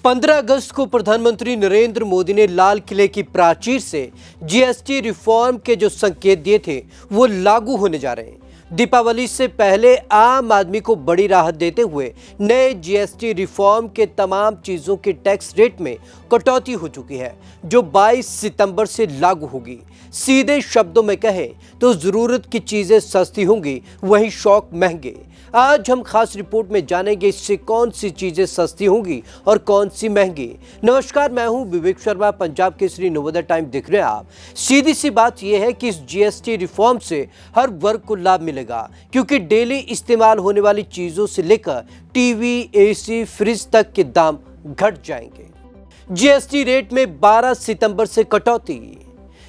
15 अगस्त को प्रधानमंत्री नरेंद्र मोदी ने लाल किले की प्राचीर से जीएसटी रिफॉर्म के जो संकेत दिए थे वो लागू होने जा रहे हैं। दीपावली से पहले आम आदमी को बड़ी राहत देते हुए नए जीएसटी रिफॉर्म के तमाम चीज़ों के टैक्स रेट में कटौती हो चुकी है, जो 22 सितंबर से लागू होगी। सीधे शब्दों में कहें तो ज़रूरत की चीज़ें सस्ती होंगी, वहीं शौक महंगे। आज हम खास रिपोर्ट में जानेंगे इससे कौन सी चीज़ें सस्ती होंगी और कौन सी महंगी। नमस्कार, मैं हूं विवेक शर्मा, पंजाब केसरी नवोदय टाइम देख रहे हैं आप। सीधी सी बात यह है कि इस जीएसटी रिफॉर्म से हर वर्ग को लाभ मिलेगा, क्योंकि डेली इस्तेमाल होने वाली चीज़ों से लेकर टीवी, एसी, फ्रिज तक के दाम घट जाएंगे। जीएसटी रेट में 12 सितंबर से कटौती।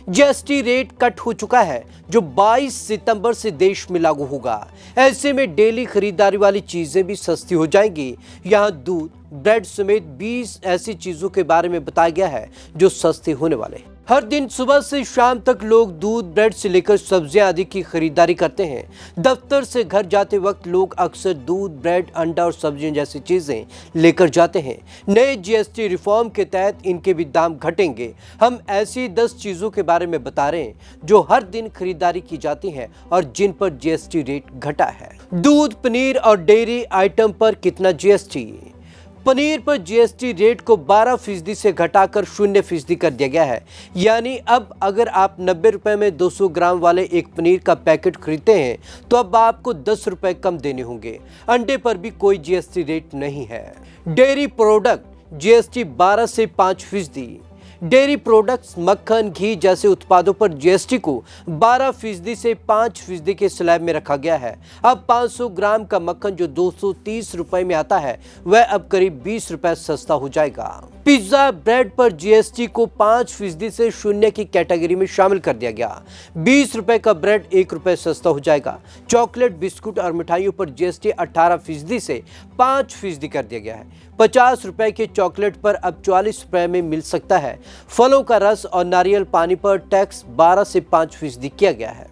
जीएसटी रेट कट हो चुका है, जो 22 सितंबर से देश में लागू होगा। ऐसे में डेली खरीदारी वाली चीजें भी सस्ती हो जाएंगी। यहाँ दूध, ब्रेड समेत 20 ऐसी चीजों के बारे में बताया गया है जो सस्ते होने वाले हैं। हर दिन सुबह से शाम तक लोग दूध, ब्रेड से लेकर सब्जियां आदि की खरीदारी करते हैं। दफ्तर से घर जाते वक्त लोग अक्सर दूध, ब्रेड, अंडा और सब्जियां जैसी चीजें लेकर जाते हैं। नए जीएसटी रिफॉर्म के तहत इनके भी दाम घटेंगे। हम ऐसी 10 चीजों के बारे में बता रहे हैं जो हर दिन खरीदारी की जाती हैं और जिन पर जीएसटी रेट घटा है। दूध, पनीर और डेयरी आइटम पर कितना जीएसटी? पनीर पर जीएसटी रेट को 12% से घटाकर 0% कर दिया गया है। यानी अब अगर आप 90 रुपए में 200 ग्राम वाले एक पनीर का पैकेट खरीदते हैं तो अब आपको 10 रुपए कम देने होंगे। अंडे पर भी कोई जीएसटी रेट नहीं है। डेयरी प्रोडक्ट जीएसटी 12 से 5%। डेयरी प्रोडक्ट्स, मक्खन, घी जैसे उत्पादों पर जीएसटी को 12% से 5% के स्लैब में रखा गया है। अब 500 ग्राम का मक्खन जो 230 रुपए में आता है वह अब करीब 20 रुपए सस्ता हो जाएगा। पिज्जा, ब्रेड पर जीएसटी को 5% से 0 की कैटेगरी में शामिल कर दिया गया। 20 रुपए का ब्रेड 1 रुपए सस्ता हो जाएगा। चॉकलेट, बिस्कुट और मिठाइयों पर जीएसटी 18% से 5% कर दिया गया है। 50 रुपए के चॉकलेट पर अब 44 रुपए में मिल सकता है। फलों का रस और नारियल पानी पर टैक्स 12 से 5% किया गया है।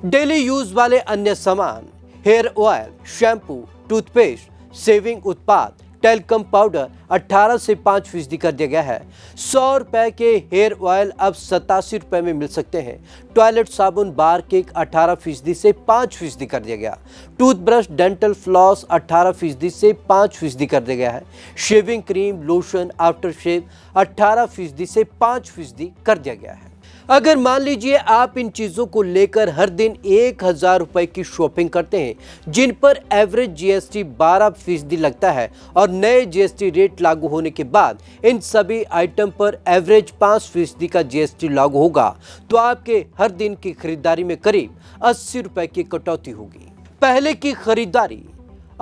डेली यूज वाले अन्य सामान, hair oil, shampoo, toothpaste, shaving उत्पाद, टेल्कम पाउडर 18 से 5% कर दिया गया है। 100 रुपए के हेयर ऑयल अब 87 रुपए में मिल सकते हैं। टॉयलेट साबुन, बार केक 18% से 5% कर दिया गया। टूथब्रश, डेंटल फ्लॉस 18% से 5% कर दिया गया है। Shaving cream, lotion, after shave 18% से 5% कर दिया गया है। अगर मान लीजिए आप इन चीज़ों को लेकर हर दिन 1000 रुपए की शॉपिंग करते हैं, जिन पर एवरेज जीएसटी 12% लगता है और नए जीएसटी रेट लागू होने के बाद इन सभी आइटम पर एवरेज 5% का जीएसटी लागू होगा, तो आपके हर दिन की खरीदारी में करीब 80 रुपए की कटौती होगी। पहले की खरीदारी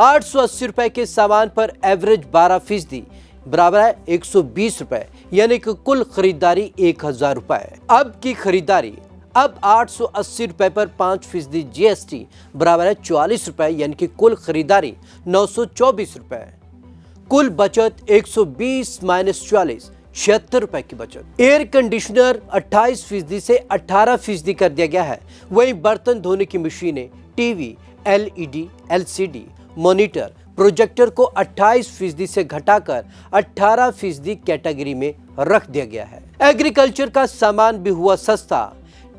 880 रुपए के सामान पर एवरेज 12% बराबर है 120 रुपए, यानी कि कुल खरीदारी 1000 रुपए। अब की खरीदारी अब 880 रुपए पर 5% जीएसटी बराबर है 44 रुपए, यानी कि कुल खरीदारी 924 रुपए। कुल बचत 120 माइनस 40 76 रुपए की बचत। एयर कंडीशनर 28% से 18% कर दिया गया है। वहीं बर्तन धोने की मशीनें, TV, LED, LCD, monitor, projector को 28% से घटाकर 18% कैटेगरी में रख दिया गया है। एग्रीकल्चर का सामान भी हुआ सस्ता।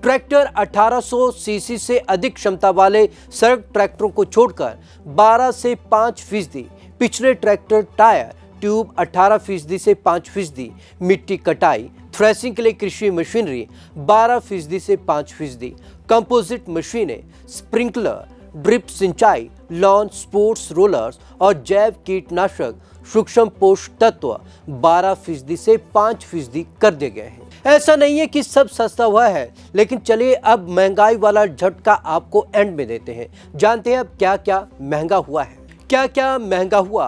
ट्रैक्टर 1800 सीसी से अधिक क्षमता वाले सड़क ट्रैक्टरों को छोड़कर 12 से 5%। पिछले ट्रैक्टर, टायर, ट्यूब 18% से 5%। मिट्टी कटाई, थ्रेसिंग के लिए कृषि मशीनरी 12% से 5%। कंपोजिट मशीनें, स्प्रिंकलर, ड्रिप सिंचाई, लॉन, स्पोर्ट्स रोलर्स और जैव कीटनाशक सूक्ष्म पोषक तत्व 12% से 5% कर दिए गए हैं। ऐसा नहीं है कि सब सस्ता हुआ है, लेकिन चलिए अब महंगाई वाला झटका आपको एंड में देते हैं। जानते हैं अब क्या क्या महंगा हुआ है। क्या क्या महंगा हुआ?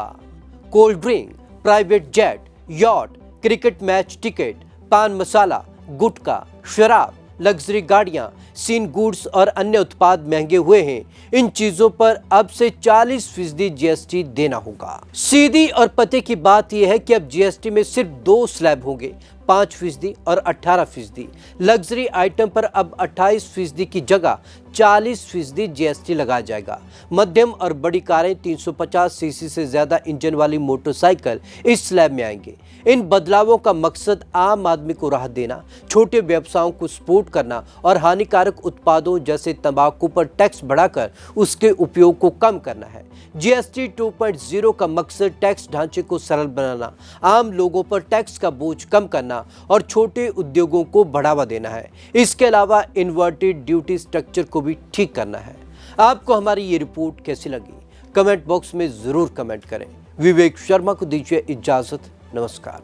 Cold drink, private jet, yacht, cricket match ticket, पान मसाला, गुटखा, शराब, लग्जरी गाड़ियां, सीन गुड्स और अन्य उत्पाद महंगे हुए हैं। इन चीजों पर अब से 40% जीएसटी देना होगा। सीधी और पते की बात यह है कि अब जीएसटी में सिर्फ 2 स्लैब होंगे, 5% और 18%। लग्जरी आइटम पर अब 28% की जगह 40% जीएसटी लगाया जाएगा। मध्यम और बड़ी कारें 350 सीसी से ज्यादा इंजन वाली मोटरसाइकिल इस स्लैब में आएंगे। इन बदलावों का मकसद आम आदमी को राहत देना, छोटे व्यवसायों को सपोर्ट करना और हानिकारक उत्पादों जैसे तंबाकू पर टैक्स बढ़ाकर उसके उपयोग को कम करना है। जीएसटी 2.0 का मकसद टैक्स ढांचे को सरल बनाना, आम लोगों पर टैक्स का बोझ कम करना और छोटे उद्योगों को बढ़ावा देना है। इसके अलावा इन्वर्टेड ड्यूटी स्ट्रक्चर को भी ठीक करना है। आपको हमारी ये रिपोर्ट कैसी लगी? कमेंट बॉक्स में जरूर कमेंट करें। विवेक शर्मा को दीजिए इजाजत। नमस्कार।